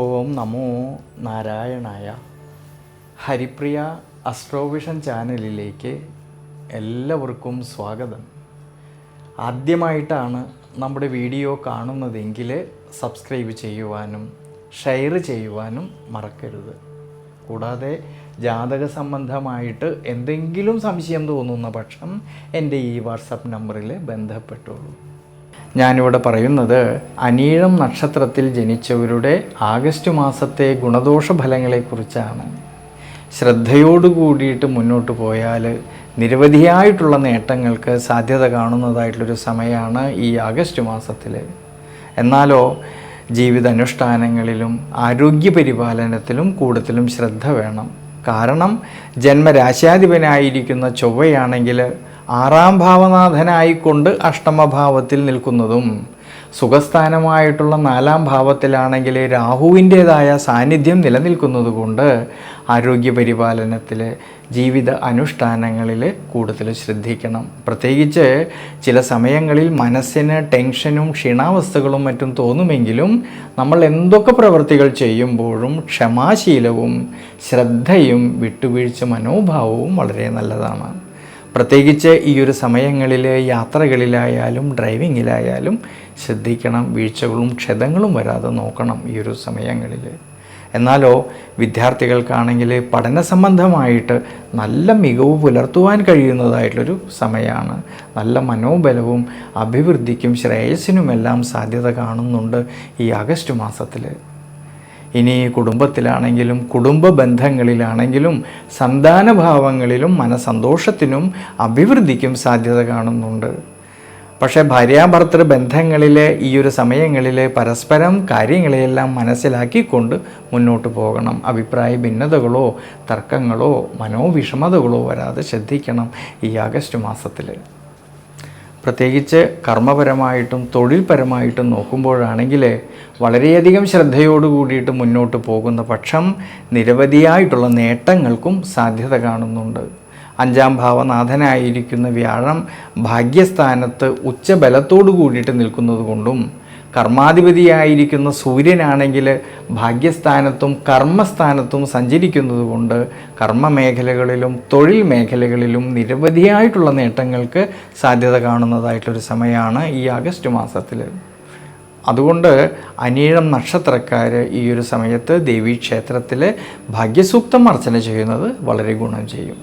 ഓം നമോ നാരായണായ. ഹരിപ്രിയ അസ്ട്രോവിഷൻ ചാനലിലേക്ക് എല്ലാവർക്കും സ്വാഗതം. ആദ്യമായിട്ടാണ് നമ്മുടെ വീഡിയോ കാണുന്നതെങ്കിൽ സബ്സ്ക്രൈബ് ചെയ്യുവാനും ഷെയർ ചെയ്യുവാനും മറക്കരുത്. കൂടാതെ ജാതക സംബന്ധമായിട്ട് എന്തെങ്കിലും സംശയം തോന്നുന്ന പക്ഷം എൻ്റെ ഈ വാട്സപ്പ് നമ്പറിൽ ബന്ധപ്പെട്ടോളൂ. ഞാനിവിടെ പറയുന്നത് അനീഴം നക്ഷത്രത്തിൽ ജനിച്ചവരുടെ ആഗസ്റ്റ് മാസത്തെ ഗുണദോഷ ഫലങ്ങളെക്കുറിച്ചാണ്. ശ്രദ്ധയോടു കൂടിയിട്ട് മുന്നോട്ട് പോയാൽ നിരവധിയായിട്ടുള്ള നേട്ടങ്ങൾക്ക് സാധ്യത കാണുന്നതായിട്ടുള്ളൊരു സമയമാണ് ഈ ആഗസ്റ്റ് മാസത്തിൽ. എന്നാലോ ജീവിതാനുഷ്ഠാനങ്ങളിലും ആരോഗ്യപരിപാലനത്തിലും കൂടുതലും ശ്രദ്ധ വേണം. കാരണം ജന്മരാശ്യാധിപനായിരിക്കുന്ന ചൊവ്വയാണെങ്കിൽ 6ാം ഭാവനാഥനായിക്കൊണ്ട് അഷ്ടമഭാവത്തിൽ നിൽക്കുന്നതും സുഖസ്ഥാനമായിട്ടുള്ള 4ാം ഭാവത്തിലാണെങ്കിൽ രാഹുവിൻ്റേതായ സാന്നിധ്യം നിലനിൽക്കുന്നതുകൊണ്ട് ആരോഗ്യപരിപാലനത്തിൽ ജീവിത അനുഷ്ഠാനങ്ങളിൽ കൂടുതൽ ശ്രദ്ധിക്കണം. പ്രത്യേകിച്ച് ചില സമയങ്ങളിൽ മനസ്സിന് ടെൻഷനും ക്ഷീണാവസ്ഥകളും മറ്റും തോന്നുമെങ്കിലും നമ്മൾ എന്തൊക്കെ പ്രവൃത്തികൾ ചെയ്യുമ്പോഴും ക്ഷമാശീലവും ശ്രദ്ധയും വിട്ടുവീഴ്ച മനോഭാവവും വളരെ നല്ലതാണ്. പ്രത്യേകിച്ച് ഈ ഒരു സമയങ്ങളിൽ യാത്രകളിലായാലും ഡ്രൈവിങ്ങിലായാലും ശ്രദ്ധിക്കണം. വീഴ്ചകളും ക്ഷതങ്ങളും വരാതെ നോക്കണം ഈ ഒരു സമയങ്ങളിൽ. എന്നാലോ വിദ്യാർത്ഥികൾക്കാണെങ്കിൽ പഠന സംബന്ധമായിട്ട് നല്ല മികവ് പുലർത്തുവാൻ കഴിയുന്നതായിട്ടുള്ളൊരു സമയമാണ്. നല്ല മനോബലവും അഭിവൃദ്ധിക്കും ശ്രേയസ്സിനുമെല്ലാം സാധ്യത കാണുന്നുണ്ട് ഈ ആഗസ്റ്റ് മാസത്തിൽ. ഇനി കുടുംബത്തിലാണെങ്കിലും കുടുംബ ബന്ധങ്ങളിലാണെങ്കിലും സന്താനഭാവങ്ങളിലും മനസന്തോഷത്തിനും അഭിവൃദ്ധിക്കും സാധ്യത കാണുന്നുണ്ട്. പക്ഷേ ഭാര്യാഭർത്തൃ ബന്ധങ്ങളിൽ ഈ ഒരു സമയങ്ങളിൽ പരസ്പരം കാര്യങ്ങളെയെല്ലാം മനസ്സിലാക്കിക്കൊണ്ട് മുന്നോട്ട് പോകണം. അഭിപ്രായ ഭിന്നതകളോ തർക്കങ്ങളോ മനോവിഷമതകളോ വരാതെ ശ്രദ്ധിക്കണം ഈ ആഗസ്റ്റ് മാസത്തിൽ. പ്രത്യേകിച്ച് കർമ്മപരമായിട്ടും തൊഴിൽപരമായിട്ടും നോക്കുമ്പോഴാണെങ്കിൽ വളരെയധികം ശ്രദ്ധയോടു കൂടിയിട്ട് മുന്നോട്ട് പോകുന്ന പക്ഷം നിരവധിയായിട്ടുള്ള നേട്ടങ്ങൾക്കും സാധ്യത കാണുന്നുണ്ട്. 5ാം ഭാവനാഥനായിരിക്കുന്ന വ്യാഴം ഭാഗ്യസ്ഥാനത്ത് ഉച്ചബലത്തോടു കൂടിയിട്ട് നിൽക്കുന്നത് കൊണ്ടും കർമാധിപതിയായിരിക്കുന്ന സൂര്യനാണെങ്കിൽ ഭാഗ്യസ്ഥാനത്തും കർമ്മസ്ഥാനത്തും സഞ്ചരിക്കുന്നത് കൊണ്ട് കർമ്മമേഖലകളിലും തൊഴിൽ മേഖലകളിലും നിരവധിയായിട്ടുള്ള നേട്ടങ്ങൾക്ക് സാധ്യത കാണുന്നതായിട്ടൊരു സമയമാണ് ഈ ആഗസ്റ്റ് മാസത്തിൽ. അതുകൊണ്ട് അനീഴം നക്ഷത്രക്കാർ ഈ ഒരു സമയത്ത് ദേവീക്ഷേത്രത്തിൽ ഭാഗ്യസൂക്തം അർച്ചന ചെയ്യുന്നത് വളരെ ഗുണം ചെയ്യും.